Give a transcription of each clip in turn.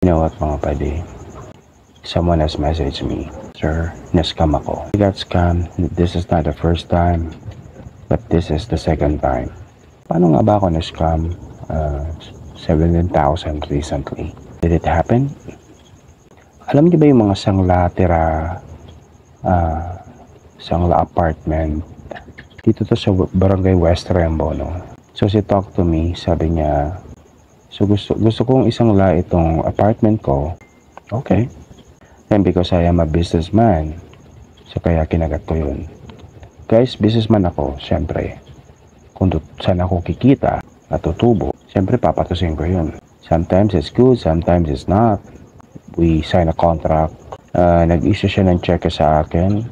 You know what mga pwede? Someone has messaged me, "Sir, na-scam ako." I got scammed. This is not the first time, but this is the second time. Paano nga ba ako na-scam? 17,000 recently. Did it happen? Alam niyo ba yung mga sangla apartment? Dito to sa Barangay West Rembo, no? So she talked to me, sabi niya, so gusto kong isangla itong apartment ko. Okay. And because I am a businessman, so kaya kinagat ko yun. Guys, businessman ako, syempre. Kung saan ako kikita at tutubo, syempre papatusin ko yun. Sometimes it's good, sometimes it's not. We sign a contract. Nag-issue siya ng check sa akin.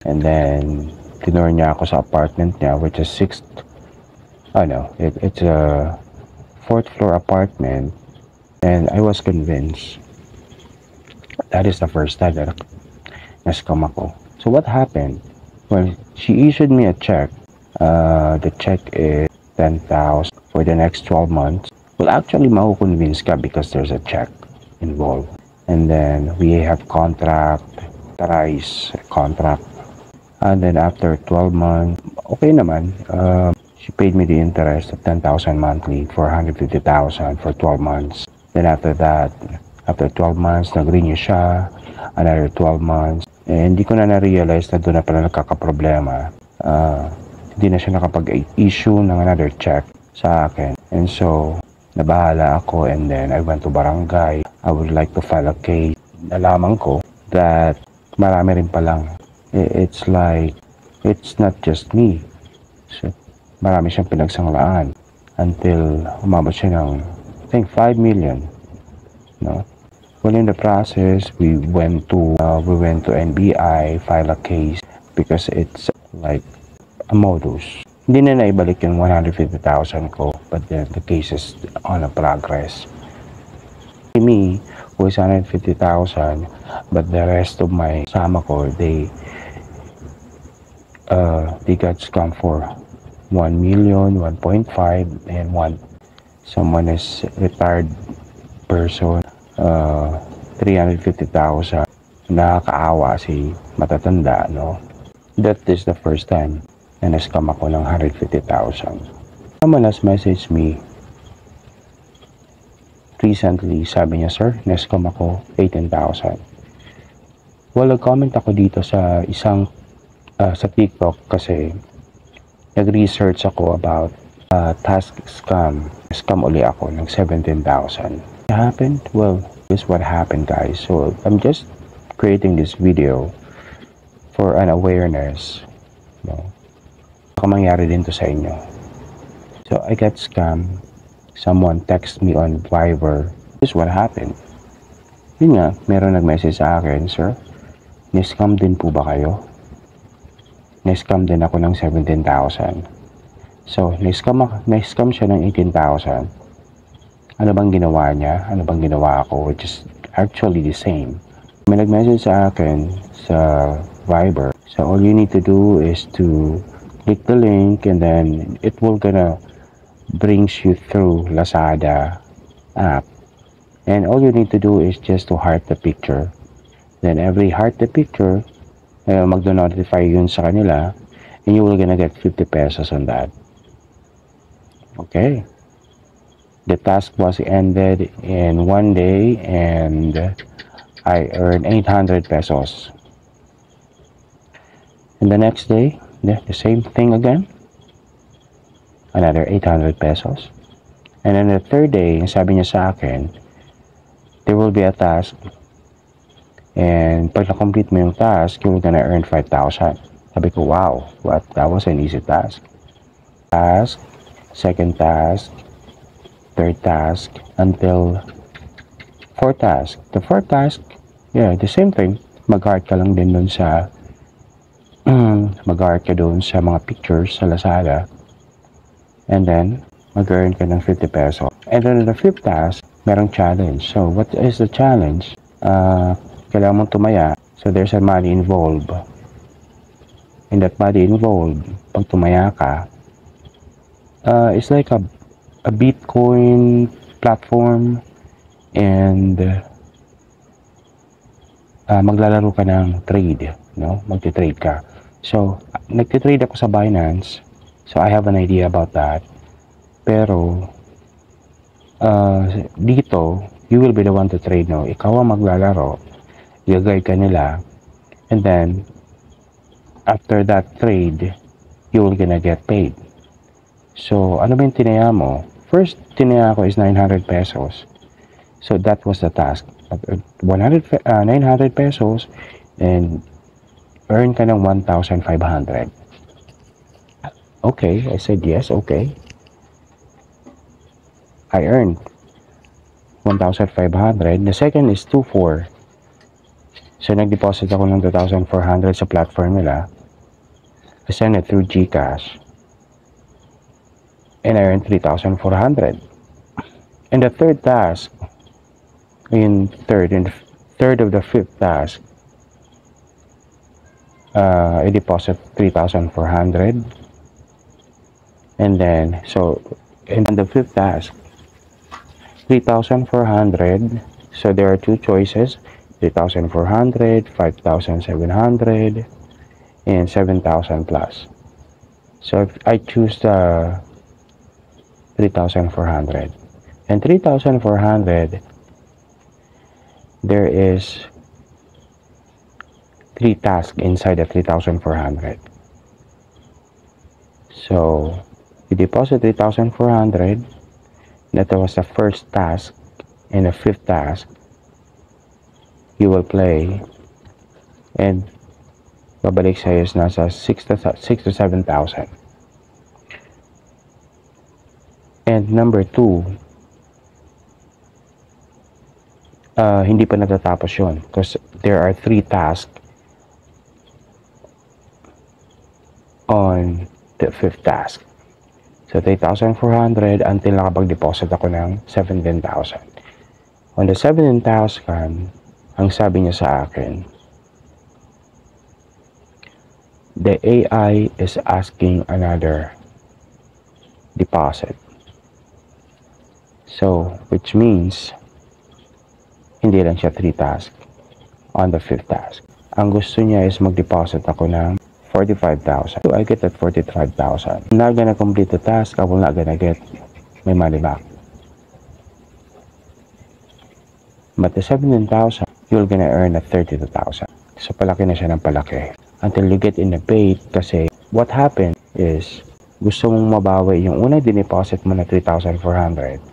And then, tinur niya ako sa apartment niya, which is it's a 4th floor apartment. And I was convinced. That is the first time that na-scam ako. So what happened? Well, she issued me a check. The check is 10,000 for the next 12 months. Well, actually, makukonvince ka because there's a check involved. And then we have contract, price contract. And then after 12 months, okay naman. She paid me the interest of 10,000 monthly for 150,000 for 12 months. Then after that, after 12 months, nag-renew siya, another 12 months. Hindi ko na na-realize na doon na pala nagkakaproblema. Hindi na siya nakapag-issue ng another check sa akin. And so, nabahala ako and then I went to barangay. I would like to file a case. Nalaman ko that marami rin palang. It's like, it's not just me. So, marami siyang pinagsanglaan until umabot siya ng, I think, 5 million. No? Well, in the process, we went to NBI, file a case because it's like a modus. Hindi na naibalik yung 150,000 ko, but then the case is on a progress. Me, who is 150,000, but the rest of my sama ko, they got scammed for 1 million, 1.5, and someone is retired person. 350,000. Nakakaawa si matatanda, no? That is the first time na na-scam ako ng 150,000. Someone has messaged me recently, sabi niya, "Sir, na-scam ako 18,000. Well, nag-comment ako dito sa sa TikTok kasi nag-research ako about task scam. Scam uli ako ng 17,000. Happened? Well, this is what happened, guys. So I'm just creating this video for an awareness. No? Baka mangyari din to sa inyo. So I got scammed. Someone text me on Viber. This is what happened. Yun nga, meron nag-message sa akin, "Sir, na-scam din po ba kayo?" Na-scam din ako ng 17,000. So, na-scam siya ng 18,000. Ano bang ginawa niya? Ano bang ginawa ko? Which is actually the same. May nag-message sa akin sa Viber. So, all you need to do is to click the link and then it will gonna brings you through Lazada app. And all you need to do is just to heart the picture. Then every heart the picture, magdo-notify yun sa kanila and you will gonna get 50 pesos on that. Okay. The task was ended in 1 day and I earned 800 pesos. And the next day, the same thing again. Another 800 pesos. And then the third day, sabi niya sa akin, there will be a task. And pag na-complete mo yung task, you're gonna earn 5,000. Sabi ko, wow, what? That was an easy task. Task, second task, third task, until fourth task. The fourth task, yeah, the same thing. Mag-heart ka lang din dun sa mag-heart ka dun sa mga pictures sa Lazada. And then, mag-earn ka ng 50 peso. And then the fifth task, merong challenge. So, what is the challenge? Kailangan mong tumaya. So, there's a money involved. In that money involved, pag tumaya ka, it's like a Bitcoin platform and maglalaro ka ng trade, no? Magti-trade ka. So, nagti-trade ako sa Binance. So, I have an idea about that. Pero, dito, you will be the one to trade, no? Ikaw ang maglalaro. I-guide ka nila. And then, after that trade, you will gonna get paid. So, ano ba yung tinaya mo? First, tinaya ko is 900 pesos. So, that was the task. 900 pesos and earn ka ng 1,500. Okay, I said yes, okay. I earned 1,500. The second is 2,400. So, nag-deposit ako ng 2,400 sa platform nila. I sent it through GCash. And I earned 3,400. And the third task, in third of the fifth task, I deposit 3,400. And then, so, in the fifth task, 3,400. So, there are two choices, 3,400, 5,700, and 7,000 plus. So, if I choose the 3,400. And 3,400, there is 3 tasks inside the 3,400. So, you deposit 3,400. That was the first task. And the fifth task, you will play. And babalik sa'yo is nasa 6 to 7,000. And number 2, hindi pa natatapos yun because there are 3 tasks on the 5th task. So, 3,400 until nakapag-deposit ako ng 17,000. On the 17,000, ang sabi niya sa akin, the AI is asking another deposit. So, which means, hindi lang siya 3 tasks on the 5th task. Ang gusto niya is mag-deposit ako ng 45,000. So, I get that 45,000. I'm not gonna complete the task. I will not gonna get my money back. But the 17,000, you're gonna earn at 32,000. So, palaki na siya ng palaki. Until you get in the paid kasi what happened is, gusto mong mabawi yung unang dineposit mo na 3,400.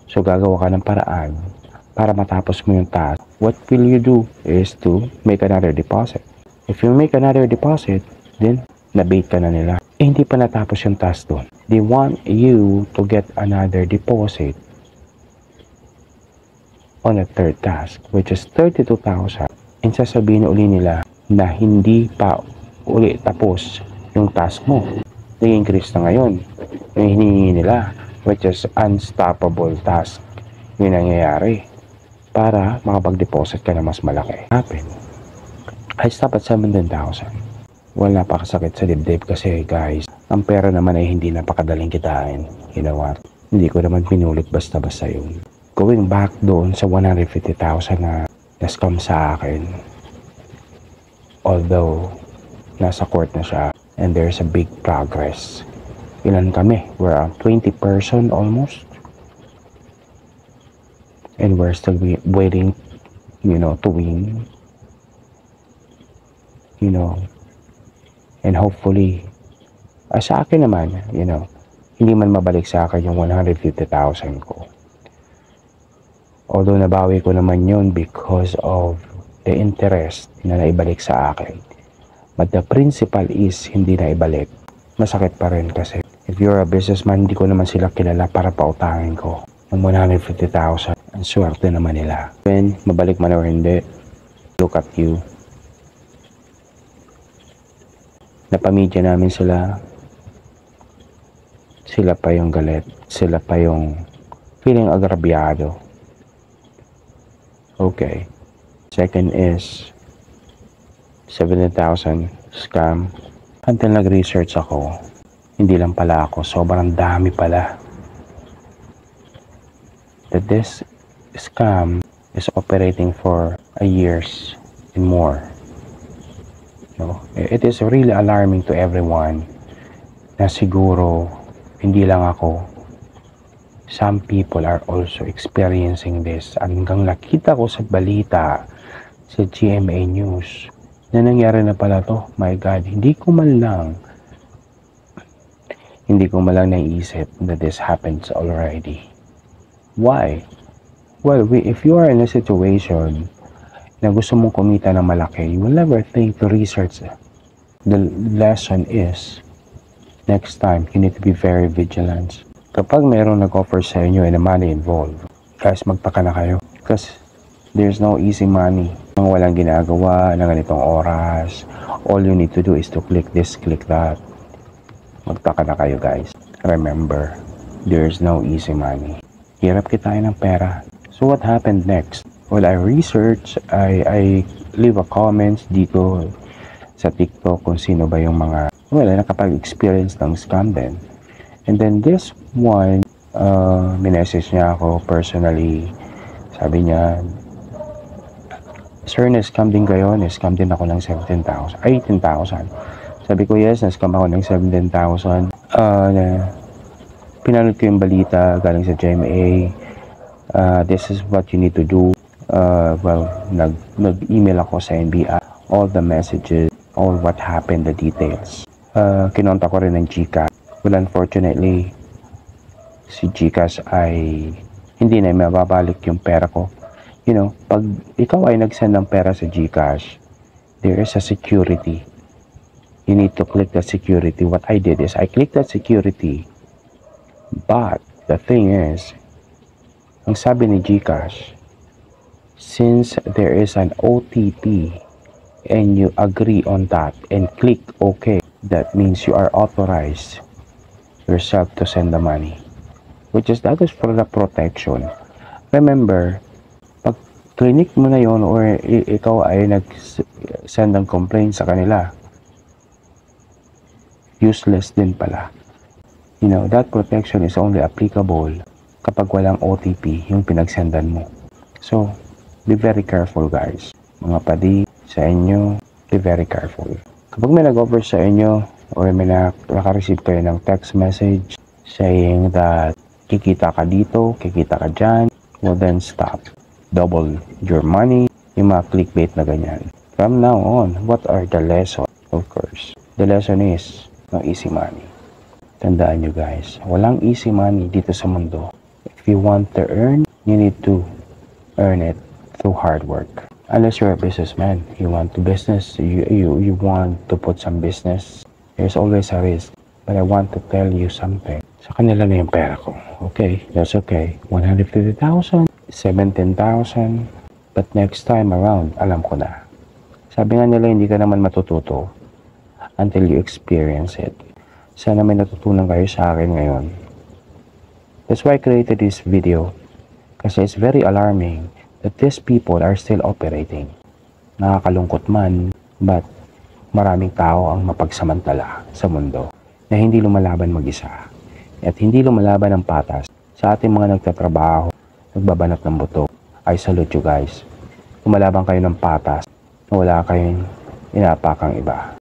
So, gagawa ka ng paraan para matapos mo yung task. What will you do is to make another deposit. If you make another deposit, then nabait ka na nila. Hindi pa natapos yung task doon. They want you to get another deposit on a third task, which is 32,000. And sasabihin uli nila na hindi pa uli tapos yung task mo. Nag-increase na ngayon. Yung hinihingi nila, which is unstoppable task. Yun nangyayari para makapag-deposit ka na mas malaki. Happen. I stop at 17,000. Wala pa kasakit sa dibdib kasi guys, ang pera naman ay hindi napakadaling kitain. You know what? Hindi ko naman pinulit basta-basta yun. Going back doon sa 150,000 na scam sa akin, although nasa court na siya and there's a big progress. Ilan kami? We're 20 person almost. And we're still waiting, to win. And hopefully, sa akin naman, hindi man mabalik sa akin yung 150,000 ko. Although nabawi ko naman yun because of the interest na naibalik sa akin. But the principal is hindi na ibalik. Masakit pa rin kasi if you're a businessman, hindi ko naman sila kilala para pautangin ko ng 150,000. Ang swerte naman nila. When mabalik man o hindi, look at you. Napamedya namin sila. Sila pa yung galit. Sila pa yung feeling agrabyado. Okay. Second is 17,000 scam. Until nag-research ako, hindi lang pala ako, sobrang dami pala. That this scam is operating for a years. and more. It is really alarming to everyone na siguro hindi lang ako, some people are also experiencing this. Hanggang nakita ko sa balita sa GMA News na nangyari na pala to. My God, hindi ko man lang naisip that this happens already. Why? Well, if you are in a situation na gusto mong kumita ng malaki, you will never think to research. The lesson is, next time, you need to be very vigilant. Kapag mayroong nag-offer sa inyo and money involved, guys, magpaka na kayo. Because there's no easy money. Nang walang ginagawa na ganitong oras, all you need to do is to click this, click that. Magpaka na kayo, guys. Remember, there's no easy money. Hirap kitain ng pera. So what happened next? Well, I research, I leave a comments dito sa TikTok kung sino ba yung mga, nakapag-experience ng scam din. And then this one, minessage niya ako personally. Sabi niya, "Sir, na-scam din kayo? Na-scam din ako ng 18,000. Sabi ko, yes, na-scam ako ng 17,000. Pinanood ko yung balita galing sa GMA. This is what you need to do. Nag-email ako sa NBI. All the messages, all what happened, the details. Kinontak ko rin ng GCash. Well, unfortunately, si GCash ay hindi na mababalik yung pera ko. Pag ikaw ay nag-send ng pera sa GCash, there is a security. You need to click the security. What I did is I clicked that security. But the thing is, ang sabi ni GCash, since there is an OTP and you agree on that and click OK, that means you are authorized yourself to send the money. That is for the protection. Remember, pag clinic mo na yon or ikaw ay nag-send ng complaint sa kanila, useless din pala. That protection is only applicable kapag walang OTP yung pinagsendan mo. So, be very careful, guys. Mga padi sa inyo, be very careful. Kapag may nag-offer sa inyo or may naka-receive kayo ng text message saying that kikita ka dito, kikita ka dyan, well then stop. Double your money, yung mga clickbait na ganyan. From now on, what are the lessons? Of course, the lesson is no easy money. Tandaan nyo, guys, walang easy money dito sa mundo. If you want to earn, you need to earn it through hard work. Unless you're a businessman, you want to business, you want to put some business, there's always a risk. But I want to tell you something. Sa kanila na yung pera ko. Okay, that's okay. 150,000, 17,000. But next time around, alam ko na. Sabi nga nila, hindi ka naman matututo until you experience it. Sana may natutunan kayo sa akin ngayon. That's why I created this video. Kasi it's very alarming that these people are still operating. Nakakalungkot man, but maraming tao ang mapagsamantala sa mundo na hindi lumalaban mag-isa at hindi lumalaban ng patas. Sa ating mga nagtatrabaho, nagbabanat ng buto, I salute you, guys. Lumalaban kayo ng patas na wala kayong inapakang iba.